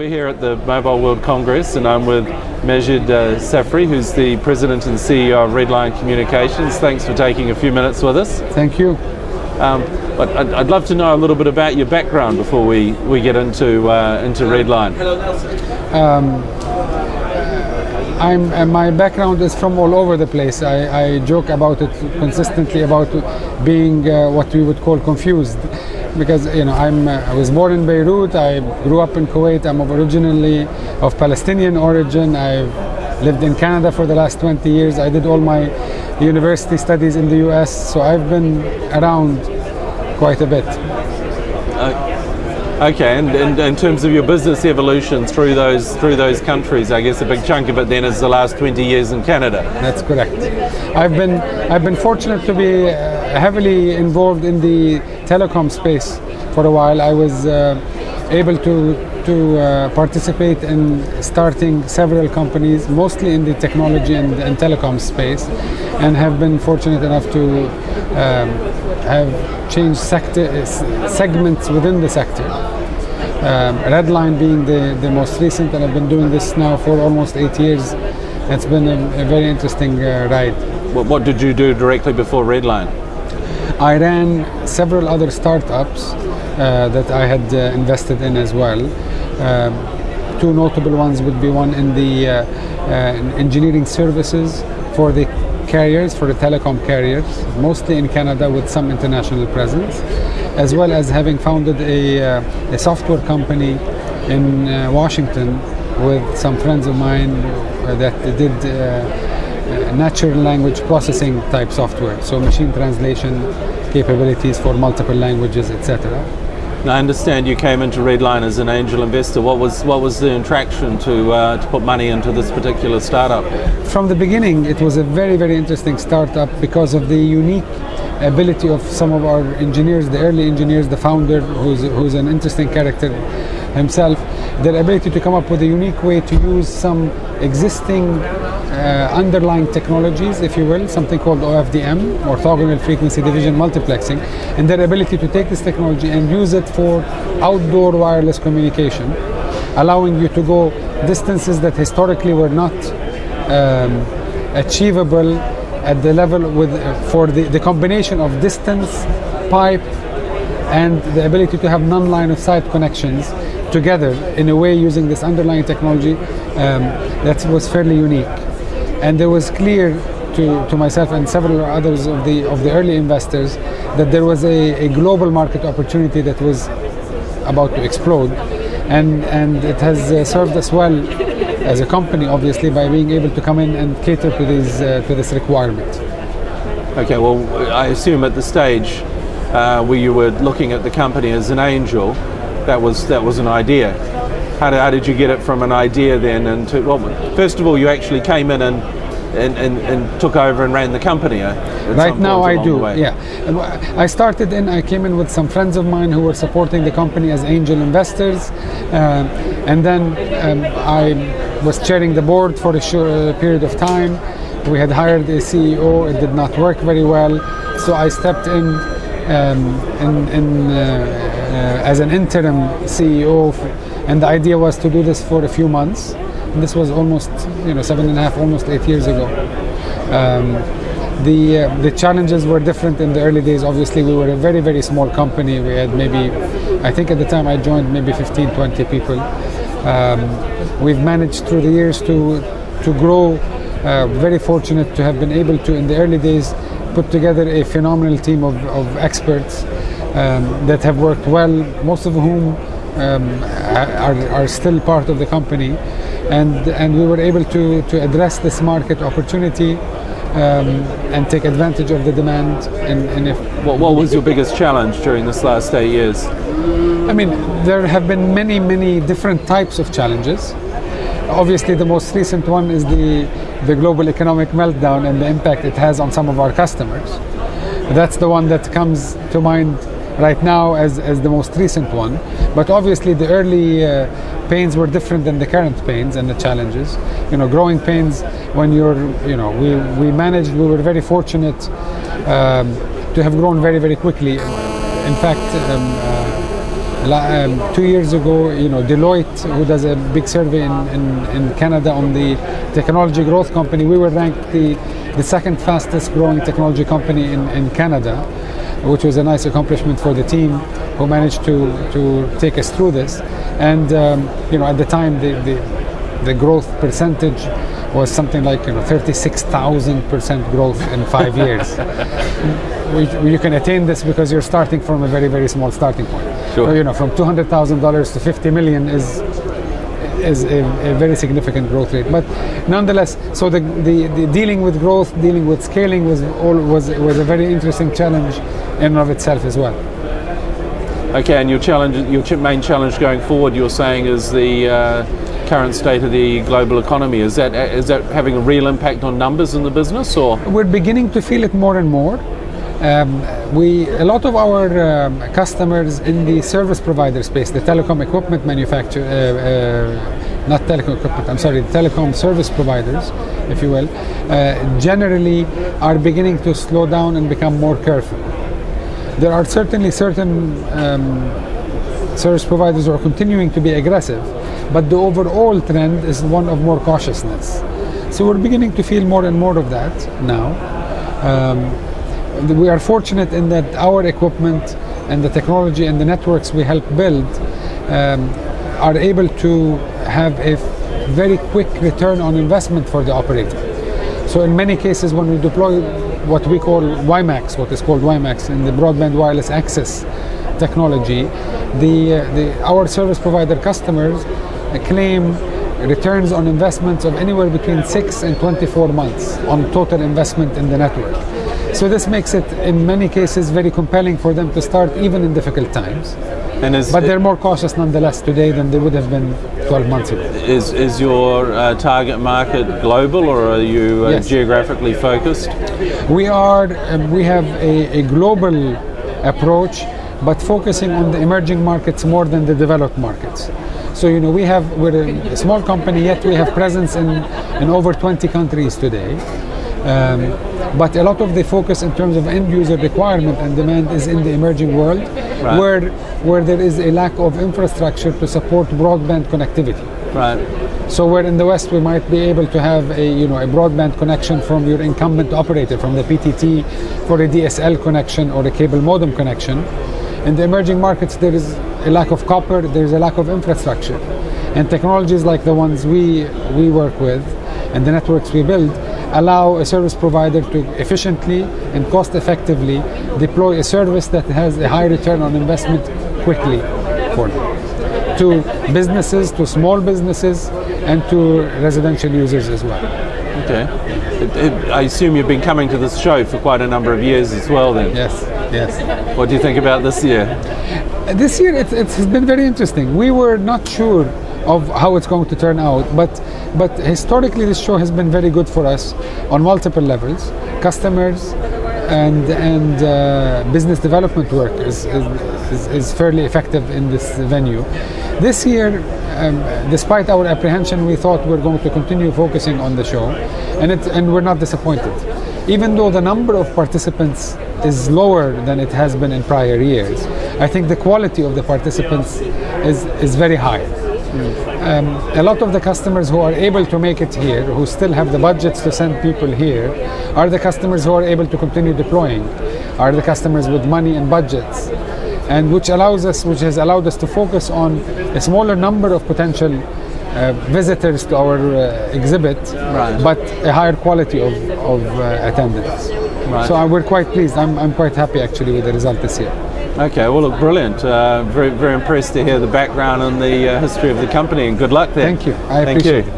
We're here at the Mobile World Congress and I'm with Majed Sifri, who's the President and CEO of Redline Communications. Thanks for taking a few minutes with us. Thank you. But I'd love to know a little bit about your background before we get into Redline. My background is from all over the place. I joke about it consistently about being what we would call confused, because I was born in Beirut. I grew up in Kuwait. I'm originally of Palestinian origin. I've lived in Canada for the last 20 years. I did all my university studies in the US, so I've been around quite a bit. Okay, and in terms of your business evolution through those countries, I guess a big chunk of it then is the last 20 years in Canada. That's correct. I've been fortunate to be heavily involved in the telecom space for a while. I was able to participate in starting several companies, mostly in the technology and telecom space, and have been fortunate enough to have changed segments within the sector. Redline being the most recent, and I've been doing this now for almost 8 years. It's been a very interesting ride. What did you do directly before Redline? I ran several other startups that I had invested in as well. Two notable ones would be one in the engineering services for the carriers, for the telecom carriers, mostly in Canada with some international presence, as well as having founded a software company in Washington with some friends of mine that did natural language processing type software, so machine translation capabilities for multiple languages, etc. Now, I understand you came into Redline as an angel investor. What was the attraction to put money into this particular startup? From the beginning, it was a very, very interesting startup because of the unique ability of some of our engineers, the early engineers, the founder, who's an interesting character himself, their ability to come up with a unique way to use some existing underlying technologies, if you will, something called OFDM, orthogonal frequency division multiplexing, and their ability to take this technology and use it for outdoor wireless communication, allowing you to go distances that historically were not achievable at the level for the combination of distance, pipe, and the ability to have non-line of sight connections together in a way using this underlying technology that was fairly unique. And it was clear to myself and several others of the early investors that there was a global market opportunity that was about to explode, and it has served us well as a company, obviously, by being able to come in and cater to this requirement. Okay, well, I assume at the stage where you were looking at the company as an angel, that was an idea. How did you get it from an idea then into, well, first of all, you actually came in and took over and ran the company? Right now I do, yeah. I came in with some friends of mine who were supporting the company as angel investors, and then I was chairing the board for a short period of time. We had hired a CEO, it did not work very well, so I stepped in as an interim CEO, and the idea was to do this for a few months. And this was almost 7.5, almost 8 years ago. The challenges were different in the early days. Obviously, we were a very, very small company. We had maybe, I think at the time I joined, maybe 15, 20 people. We've managed through the years to grow. Very fortunate to have been able to, in the early days, put together a phenomenal team of experts that have worked well, most of whom are still part of the company, and we were able to address this market opportunity and take advantage of the demand. What was your biggest challenge during this last 8 years? I mean, there have been many different types of challenges. Obviously, the most recent one is the global economic meltdown and the impact it has on some of our customers. That's the one that comes to mind right now as the most recent one. But obviously the early pains were different than the current pains and the challenges. Growing pains when we were very fortunate to have grown very, very quickly. In fact, 2 years ago, Deloitte, who does a big survey in Canada on the technology growth company, we were ranked the second fastest growing technology company in Canada, which was a nice accomplishment for the team who managed to take us through this. And at the time, the growth percentage was something like 36,000% growth in 5 years. You can attain this because you're starting from a very, very small starting point. Sure. So, from $200,000 to 50 million is a very significant growth rate. But nonetheless, so the dealing with growth, dealing with scaling was a very interesting challenge in and of itself as well. Okay, and your main challenge going forward, you're saying, is the current state of the global economy. Is that having a real impact on numbers in the business, or? We're beginning to feel it more and more. A lot of our customers in the service provider space, the telecom equipment manufacturer, not telecom equipment, I'm sorry, telecom service providers, if you will, generally are beginning to slow down and become more careful. There are certainly certain service providers who are continuing to be aggressive, but the overall trend is one of more cautiousness. So we're beginning to feel more and more of that now. We are fortunate in that our equipment and the technology and the networks we help build are able to have a very quick return on investment for the operator. So in many cases, when we deploy what we call WiMAX, what is called WiMAX in the broadband wireless access technology, our service provider customers claim returns on investments of anywhere between 6 and 24 months on total investment in the network. So this makes it, in many cases, very compelling for them to start even in difficult times. But they're more cautious nonetheless today than they would have been 12 months ago. Is your target market global, or are you Yes. geographically focused? We have a global approach, but focusing on the emerging markets more than the developed markets. So we're a small company, yet we have presence in over 20 countries today. But a lot of the focus in terms of end user requirement and demand is in the emerging world, right, where there is a lack of infrastructure to support broadband connectivity. Right. So where in the West we might be able to have a broadband connection from your incumbent operator, from the PTT, for a DSL connection or a cable modem connection. In the emerging markets, there is a lack of copper, there is a lack of infrastructure. And technologies like the ones we work with and the networks we build allow a service provider to efficiently and cost effectively deploy a service that has a high return on investment quickly for them, to businesses, to small businesses, and to residential users as well. Okay. I assume you've been coming to this show for quite a number of years as well then. Yes. What do you think about this year? This year it's been very interesting. We were not sure of how it's going to turn out, but historically this show has been very good for us on multiple levels. Customers and business development work is fairly effective in this venue. This year, despite our apprehension, we thought we're going to continue focusing on the show, and we're not disappointed. Even though the number of participants is lower than it has been in prior years, I think the quality of the participants is very high. A lot of the customers who are able to make it here, who still have the budgets to send people here, are the customers who are able to continue deploying, are the customers with money and budgets, and which has allowed us to focus on a smaller number of potential visitors to our exhibit, right, but a higher quality of attendance. Right. So we're quite pleased. I'm quite happy actually with the result this year. Okay, well, look, brilliant. Very, very impressed to hear the background and the history of the company, and good luck there. Thank you. I appreciate it.